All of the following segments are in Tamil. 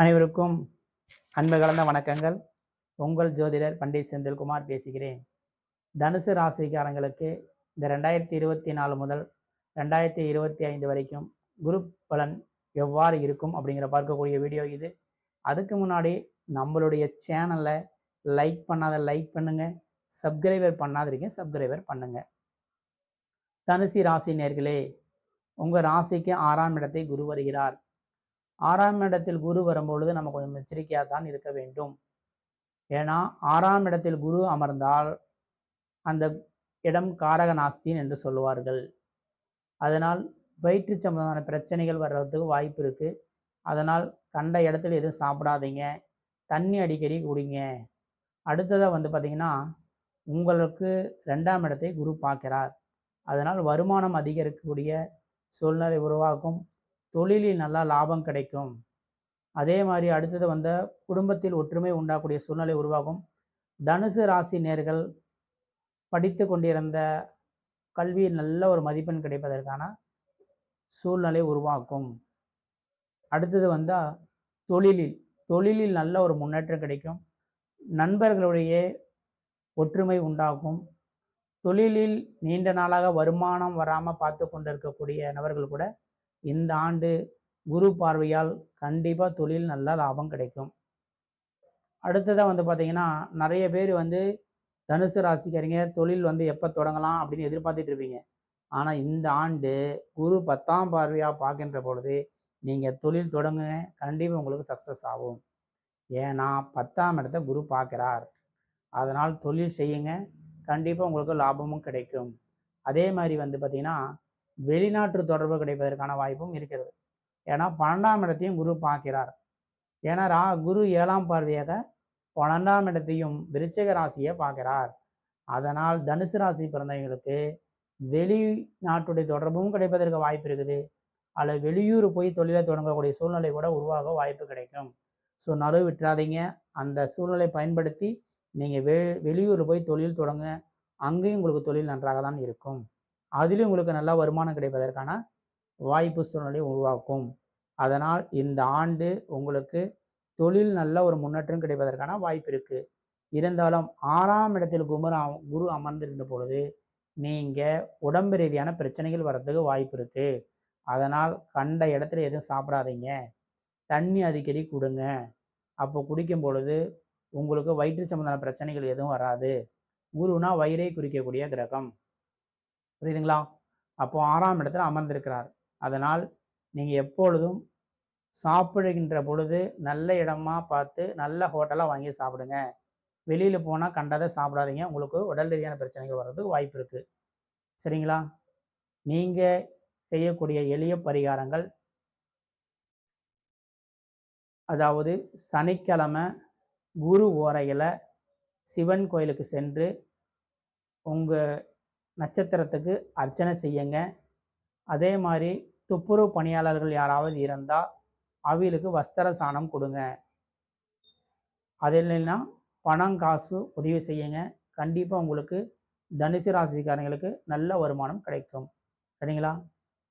அனைவருக்கும் அன்பு கலந்த வணக்கங்கள். உங்கள் ஜோதிடர் பண்டிட் செந்தில்குமார் பேசுகிறேன். தனுசு ராசிக்காரங்களுக்கு இந்த 2024 முதல் 2025 வரைக்கும் குரு பலன் எவ்வாறு இருக்கும் அப்படிங்கிற பார்க்கக்கூடிய வீடியோ இது. அதுக்கு முன்னாடி நம்மளுடைய சேனலை லைக் பண்ணாத லைக் பண்ணுங்க, சப்ஸ்கிரைபர் பண்ணாதிருக்கீங்க சப்ஸ்கிரைபர் பண்ணுங்க. தனுசு ராசி நேர்களே, உங்கள் ராசிக்கு 6ஆம் இடத்தை குரு வருகிறார். 6ஆம் இடத்தில் குரு வரும்பொழுது நம்ம கொஞ்சம் எச்சரிக்கையாக தான் இருக்க வேண்டும். ஏன்னா 6ஆம் இடத்தில் குரு அமர்ந்தால் அந்த இடம் காரகநாஸ்தின் என்று சொல்லுவார்கள். அதனால் வயிற்று சம்பந்தமான பிரச்சனைகள் வர்றதுக்கு வாய்ப்பு இருக்கு. அதனால் கண்ட இடத்துல எதுவும் சாப்பிடாதீங்க, தண்ணி அடிக்கடி குடிங்க. அடுத்ததாக பார்த்தீங்கன்னா, உங்களுக்கு 2ஆம் இடத்தை குரு பார்க்கிறார். அதனால் வருமானம் அதிகரிக்கக்கூடிய சூழ்நிலை உருவாக்கும். தொழிலில் நல்லா லாபம் கிடைக்கும். அதே மாதிரி அடுத்தது குடும்பத்தில் ஒற்றுமை உண்டாகக்கூடிய சூழ்நிலை உருவாகும். தனுசு ராசி நேர்கள் படித்து கொண்டிருந்த கல்வியில் நல்ல ஒரு மதிப்பெண் கிடைப்பதற்கான சூழ்நிலை உருவாக்கும். அடுத்தது தொழிலில் நல்ல ஒரு முன்னேற்றம் கிடைக்கும். நண்பர்களுடைய ஒற்றுமை உண்டாகும். தொழிலில் நீண்ட நாளாக வருமானம் வராமல் பார்த்து கொண்டிருக்கக்கூடிய நபர்கள் கூட இந்த ஆண்டு குரு பார்வையால் கண்டிப்பாக தொழில் நல்ல லாபம் கிடைக்கும். அடுத்ததாக பார்த்தீங்கன்னா, நிறைய பேர் தனுசு ராசிக்காரங்க தொழில் எப்போ தொடங்கலாம் அப்படின்னு எதிர்பார்த்துட்டு இருப்பீங்க. ஆனால் இந்த ஆண்டு குரு 10ஆம் பார்வையாக பார்க்கின்ற பொழுது நீங்கள் தொழில் தொடங்குங்க, கண்டிப்பாக உங்களுக்கு சக்ஸஸ் ஆகும். ஏன்னா 10ஆம் இடத்தை குரு பார்க்கிறார். அதனால் தொழில் செய்யுங்க, கண்டிப்பாக உங்களுக்கு லாபமும் கிடைக்கும். அதே மாதிரி பார்த்தீங்கன்னா, வெளிநாட்டு தொடர்பு கிடைப்பதற்கான வாய்ப்பும் இருக்கிறது. ஏன்னா 12ஆம் இடத்தையும் குரு பார்க்கிறார். ஏன்னா குரு 7ஆம் பார்வையாக 12ஆம் இடத்தையும் விருச்சிக ராசியை பார்க்கிறார். அதனால் தனுசு ராசி பிறந்தவங்களுக்கு வெளிநாட்டுடைய தொடர்பும் கிடைப்பதற்கு வாய்ப்பு இருக்குது. அல்லது வெளியூர் போய் தொழிலை தொடங்கக்கூடிய சூழ்நிலை கூட உருவாக வாய்ப்பு கிடைக்கும். ஸோ நழுவு விட்டுறாதீங்க. அந்த சூழ்நிலை பயன்படுத்தி நீங்கள் வெளியூர் போய் தொழில் தொடங்க. அங்கேயும் உங்களுக்கு தொழில் நன்றாக தான் இருக்கும். அதிலும் உங்களுக்கு நல்ல வருமானம் கிடைப்பதற்கான வாய்ப்பு சூழ்நிலை உருவாக்கும். அதனால் இந்த ஆண்டு உங்களுக்கு தொழில் நல்ல ஒரு முன்னேற்றம் கிடைப்பதற்கான வாய்ப்பு இருக்கு. இருந்தாலும் 6ஆம் இடத்தில் குரு அமர்ந்திருந்த பொழுது நீங்கள் உடம்பு ரீதியான பிரச்சனைகள் வர்றதுக்கு வாய்ப்பு இருக்கு. அதனால் கண்ட இடத்துல எதுவும் சாப்பிடாதீங்க, தண்ணி அடிக்கடி கொடுங்க. அப்போ குடிக்கும் பொழுது உங்களுக்கு வயிற்று சம்பந்தமான பிரச்சனைகள் எதுவும் வராது. குருனா வயிறை குறிக்கக்கூடிய கிரகம், புரியுதுங்களா? அப்போ 6ஆம் இடத்துல அமர்ந்திருக்கிறார். அதனால் நீங்கள் எப்பொழுதும் சாப்பிடுகின்ற பொழுது நல்ல இடமா பார்த்து நல்ல ஹோட்டலாக வாங்கி சாப்பிடுங்க. வெளியில் போனால் கண்டதை சாப்பிடாதீங்க. உங்களுக்கு உடல் ரீதியான பிரச்சனைகள் வர்றதுக்கு வாய்ப்பு இருக்குது. சரிங்களா? நீங்கள் செய்யக்கூடிய எளிய பரிகாரங்கள், அதாவது சனிக்கிழமை குரு ஓரையில் சிவன் கோயிலுக்கு சென்று உங்கள் நட்சத்திரத்துக்கு அர்ச்சனை செய்யுங்க. அதே மாதிரி துப்புரவு பணியாளர்கள் யாராவது இருந்தால் அவங்களுக்கு வஸ்திர சாணம் கொடுங்க. அது இல்லைன்னா பணம் காசு உதவி செய்யுங்க. கண்டிப்பாக உங்களுக்கு தனுசு ராசிக்காரங்களுக்கு நல்ல வருமானம் கிடைக்கும். சரிங்களா?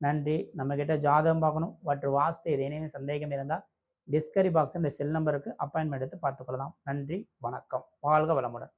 நன்றி. நம்மக்கிட்ட ஜாதகம் பார்க்கணும் மற்றும் வாஸ்து ஏதேனும் சந்தேகம் இருந்தால் டிஸ்கரி பாக்ஸ் இந்த செல் நம்பருக்கு அப்பாயின்மெண்ட் எடுத்து பார்த்துக்கொள்ளலாம். நன்றி, வணக்கம். வாழ்க வளமுடன்.